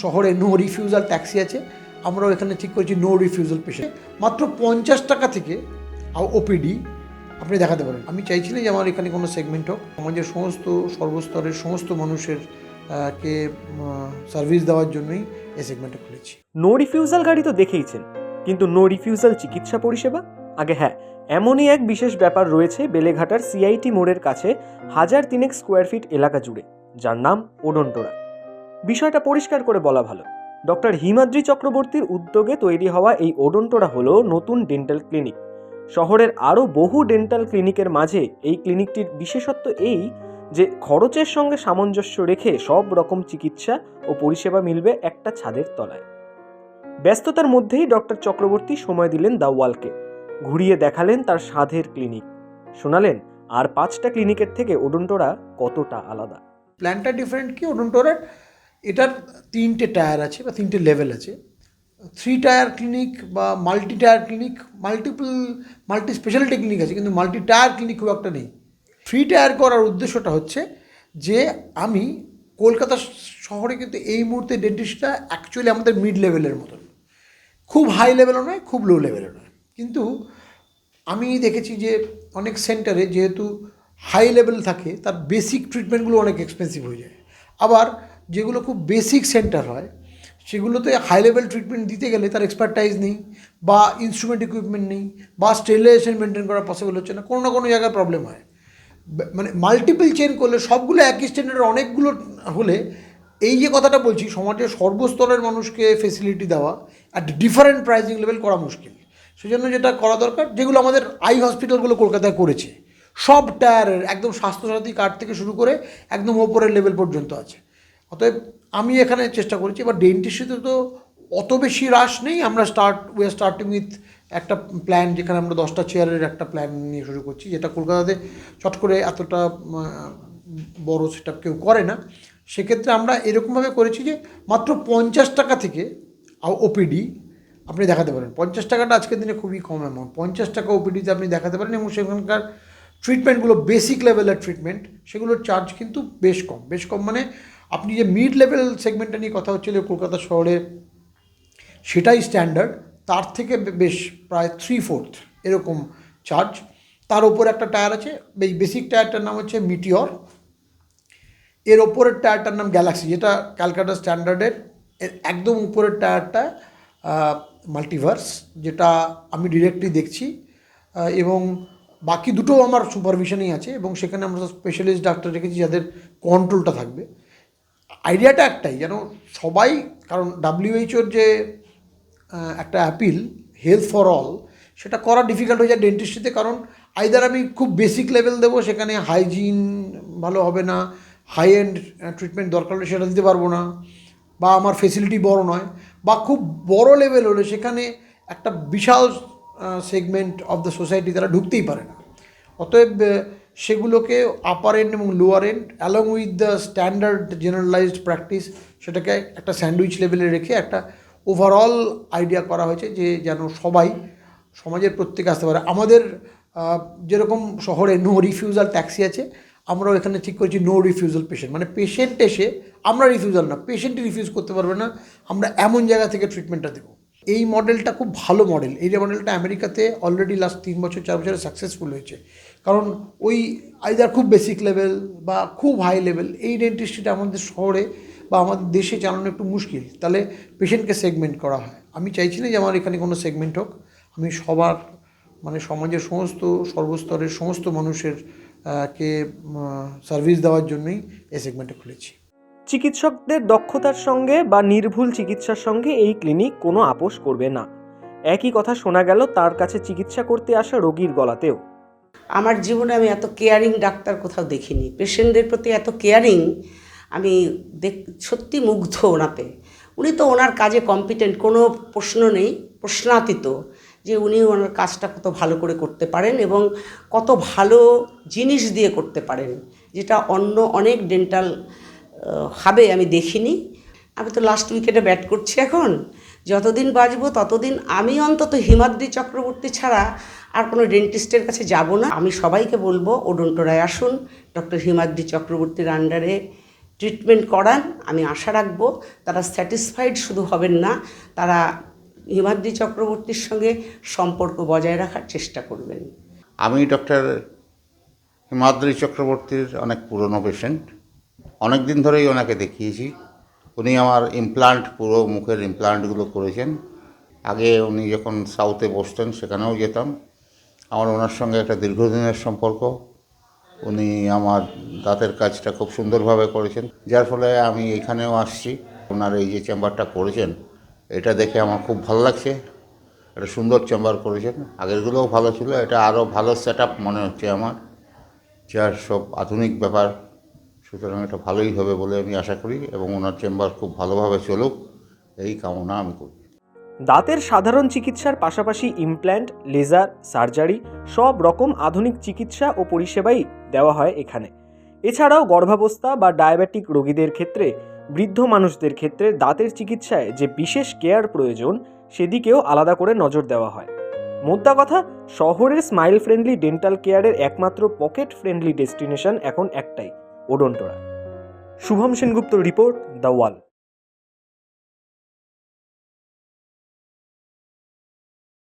শহরে no refusal taxi আছে, আমরাও এখানে ঠিক করেছি নো রিফিউজাল পেশেন্ট। মাত্র 50 টাকা থেকে ওপিডি আপনি দেখাতে পারেন। আমি চাইছি না যে আমার এখানে কোনো সেগমেন্ট হোক, সমাজের সমস্ত সর্বস্তরের সমস্ত মানুষের কে সার্ভিস দেওয়ার জন্যই এই সেগমেন্টটা খুলেছি। নো রিফিউজাল গাড়ি তো দেখেইছেন, কিন্তু নো রিফিউজাল চিকিৎসা পরিষেবা আগে হ্যাঁ, এমনই এক বিশেষ ব্যাপার রয়েছে বেলেঘাটার সিআইটি মোড়ের কাছে 1003 স্কোয়ার ফিট এলাকা জুড়ে, যার নাম ওডনটোরা। বিষয়টা পরিষ্কার করে বলা ভালো, ডক্টর হিমাদ্রি চক্রবর্তীর উদ্যোগে তৈরি হওয়া এই ওডনটোরা হলো নতুন ডেন্টাল ক্লিনিক। শহরের আরও বহু ডেন্টাল ক্লিনিকের মাঝে এই ক্লিনিকটির বিশেষত্ব এই যে খরচের সঙ্গে সামঞ্জস্য রেখে সব রকম চিকিৎসা ও পরিষেবা মিলবে একটা ছাদের তলায়। ব্যস্ততার মধ্যেই ডক্টর চক্রবর্তী সময় দিলেন দাওয়ালকে, ঘুরিয়ে দেখালেন তার সাধের ক্লিনিক, শোনালেন আর 5টা ক্লিনিকের থেকে ওডনটোরা কতটা আলাদা। প্ল্যানটা ডিফারেন্ট কি ওডনটোরার, এটার 3টে টায়ার আছে বা 3টে লেভেল আছে। 3 টায়ার ক্লিনিক বা multi tyre clinic, multi speciality clinic আছে, কিন্তু মাল্টি টায়ার ক্লিনিক খুব একটা নেই। 3 টায়ার করার উদ্দেশ্যটা হচ্ছে যে আমি কলকাতা শহরে কিন্তু এই মুহূর্তে ডেন্টিস্টটা অ্যাকচুয়ালি আমাদের মিড লেভেলের মতন, খুব হাই লেভেলও নয়, খুব লো লেভেলও নয়। কিন্তু আমি দেখেছি যে অনেক সেন্টারে যেহেতু হাই লেভেল থাকে, তার বেসিক ট্রিটমেন্টগুলো অনেক এক্সপেন্সিভ হয়ে যায়। আবার যেগুলো খুব বেসিক সেন্টার হয় সেগুলোতে হাই লেভেল ট্রিটমেন্ট দিতে গেলে তার এক্সপার্টাইজ নেই, বা ইনস্ট্রুমেন্ট ইকুইপমেন্ট নেই, বা স্টেরিলাইজেশন মেনটেন করা পসিবল হচ্ছে না, কোনো না কোনো জায়গায় প্রবলেম হয়। মানে মাল্টিপল চেন করলে সবগুলো একই স্ট্যান্ডার্ডের অনেকগুলো হলে, এই যে কথাটা বলছি, সমাজের সর্বস্তরের মানুষকে ফেসিলিটি দেওয়া অ্যাট ডিফারেন্ট প্রাইসিং লেভেল করা মুশকিল। সেজন্য যেটা করা দরকার, যেগুলো আমাদের আই হসপিটালগুলো কলকাতায় করেছে, সব টায়ারের একদম স্বাস্থ্যসাথী কার্ড থেকে শুরু করে একদম ওপরের লেভেল পর্যন্ত আছে। অতএব আমি এখানে চেষ্টা করেছি। এবার ডেন্টিস্ট্রিতে তো অত বেশি রাশ নেই, আমরা উই আর স্টার্টিং উইথ একটা প্ল্যান, যেখানে আমরা 10টা চেয়ারের একটা প্ল্যান নিয়ে শুরু করছি, যেটা কলকাতাতে চট করে এতটা বড় সেটআপ কেউ করে না। সেক্ষেত্রে আমরা এরকমভাবে করেছি যে মাত্র 50 টাকা থেকে ওপিডি আপনি দেখাতে পারেন। 50 টাকাটা আজকের দিনে খুবই কম অ্যামাউন্ট। 50 টাকা ওপিডিতে আপনি দেখাতে পারেন, এবং সেখানকার ট্রিটমেন্টগুলো বেসিক লেভেলের ট্রিটমেন্ট, সেগুলোর চার্জ কিন্তু বেশ কম। মানে আপনি যে মিড লেভেল সেগমেন্টটা নিয়ে কথা হচ্ছিল কলকাতা শহরে, সেটাই স্ট্যান্ডার্ড, তার থেকে বেশ প্রায় 3/4 এরকম চার্জ। তার ওপর একটা টায়ার আছে, এই বেসিক টায়ারটার নাম হচ্ছে মিটিওর, এর ওপরের টায়ারটার নাম গ্যালাক্সি, যেটা ক্যালকাটা স্ট্যান্ডার্ডের একদম উপরের টায়ারটা মাল্টিভার্স, যেটা আমি ডিরেক্টলি দেখছি, এবং বাকি দুটো আমার সুপারভিশনেই আছে, এবং সেখানে আমরা স্পেশালিস্ট ডাক্তার রেখেছি যাদের কন্ট্রোলটা থাকবে। আইডিয়াটা একটাই, যেন সবাই, কারণ WHO যে একটা অ্যাপিল হেলথ ফর অল, সেটা করা ডিফিকাল্ট হয়ে যায় ডেন্টিস্ট্রিতে। কারণ আইদার আমি খুব বেসিক লেভেল দেবো, সেখানে হাইজিন ভালো হবে না, হাই এন্ড ট্রিটমেন্ট দরকার হলে সেটা দিতে পারবো না, বা আমার ফেসিলিটি বড় নয়, বা খুব বড় লেভেল হলে সেখানে একটা বিশাল সেগমেন্ট অফ দ্য সোসাইটি তারা ঢুকতেই পারে না। অতএব সেগুলোকে আপার এন্ড এবং lower and along with the standard generalised practice, সেটাকে একটা স্যান্ডউইচ লেভেলে রেখে একটা ওভারঅল আইডিয়া করা হয়েছে যে যেন সবাই, সমাজের প্রত্যেকে আসতে পারে। আমাদের যেরকম শহরে নো রিফিউজাল ট্যাক্সি আছে, আমরাও এখানে ঠিক করেছি নো রিফিউজাল পেশেন্ট। মানে পেশেন্ট এসে, আমরা রিফিউজাল না, পেশেন্টই রিফিউজ করতে পারবে না, আমরা এমন জায়গা থেকে ট্রিটমেন্টটা দেবো। এই মডেলটা খুব ভালো মডেল। এই মডেলটা আমেরিকাতে অলরেডি লাস্ট 3-4 বছরে সাকসেসফুল হয়েছে। কারণ ওই আইদার খুব বেসিক লেভেল বা খুব হাই লেভেল, এই ডেন্টিস্ট্রিটা আমাদের শহরে বা আমাদের দেশে চালানো একটু মুশকিল। তাহলে পেশেন্টকে সেগমেন্ট করা হয়। আমি চাইছি না যে আমার এখানে কোনো সেগমেন্ট হোক, আমি সবার, মানে সমাজের সমস্ত সর্বস্তরের সমস্ত মানুষের কে সার্ভিস দেওয়ার জন্যই এই সেগমেন্টটা খুলেছি। চিকিৎসকদের দক্ষতার সঙ্গে বা নির্ভুল চিকিৎসার সঙ্গে এই ক্লিনিক কোনো আপোষ করবে না। একই কথা শোনা গেল তার কাছে চিকিৎসা করতে আসা রোগীর গলাতেও। আমার জীবনে আমি এত কেয়ারিং ডাক্তার কোথাও দেখিনি, পেশেন্টদের প্রতি এত কেয়ারিং আমি সত্যি মুগ্ধ ওনাতে। উনি তো ওনার কাজে কম্পিটেন্ট, কোনো প্রশ্ন নেই, প্রশ্নাতীত যে উনি ওনার কাজটা কত ভালো করে করতে পারেন এবং কত ভালো জিনিস দিয়ে করতে পারেন, যেটা অন্য অনেক ডেন্টাল হাবে আমি দেখিনি। আমি তো লাস্ট উইকেটে ব্যাট করছি এখন, যতদিন বাঁচবো ততদিন আমি অন্তত হিমাদ্রি চক্রবর্তী ছাড়া আর কোনো ডেন্টিস্টের কাছে যাব না। আমি সবাইকে বলবো ওডনটোরায় আসুন, ডক্টর হিমাদ্রি চক্রবর্তীর আন্ডারে ট্রিটমেন্ট করান। আমি আশা রাখবো তারা স্যাটিসফাইড শুধু হবেন না, তারা হিমাদ্রি চক্রবর্তীর সঙ্গে সম্পর্ক বজায় রাখার চেষ্টা করবেন। আমি ডক্টর হিমাদ্রি চক্রবর্তীর অনেক পুরনো পেশেন্ট, অনেক দিন ধরেই ওনাকে দেখিয়েছি। উনি আমার ইমপ্লান্ট, পুরো মুখের ইমপ্লান্টগুলো করেছেন। আগে উনি যখন সাউথে বসতেন সেখানেও যেতাম। আমার ওনার সঙ্গে একটা দীর্ঘদিনের সম্পর্ক। উনি আমার দাঁতের কাজটা খুব সুন্দরভাবে করেছেন, যার ফলে আমি এখানেও আসছি। ওনার এই যে চেম্বারটা করেছেন, এটা দেখে আমার খুব ভালো লাগছে। একটা সুন্দর চেম্বার করেছেন, আগেরগুলোও ভালো ছিল, এটা আরও ভালো সেট আপ মনে হচ্ছে আমার, যার সব আধুনিক ব্যাপার। সুতরাং এটা ভালোই হবে বলে আমি আশা করি, এবং ওনার চেম্বার খুব ভালোভাবে চলুক এই কামনা আমি করি। দাঁতের সাধারণ চিকিৎসার পাশাপাশি ইমপ্ল্যান্ট, লেজার, সার্জারি সব রকম আধুনিক চিকিৎসা ও পরিষেবাই দেওয়া হয় এখানে। এছাড়াও গর্ভাবস্থা বা ডায়াবেটিক রোগীদের ক্ষেত্রে, বৃদ্ধ মানুষদের ক্ষেত্রে দাঁতের চিকিৎসায় যে বিশেষ কেয়ার প্রয়োজন সেদিকেও আলাদা করে নজর দেওয়া হয়। মোদ্দা কথা, শহরের স্মাইল ফ্রেন্ডলি ডেন্টাল কেয়ারের একমাত্র পকেট ফ্রেন্ডলি ডেস্টিনেশন এখন একটাই, ওডন্টোরা। Shubham Sengupta report, the wall.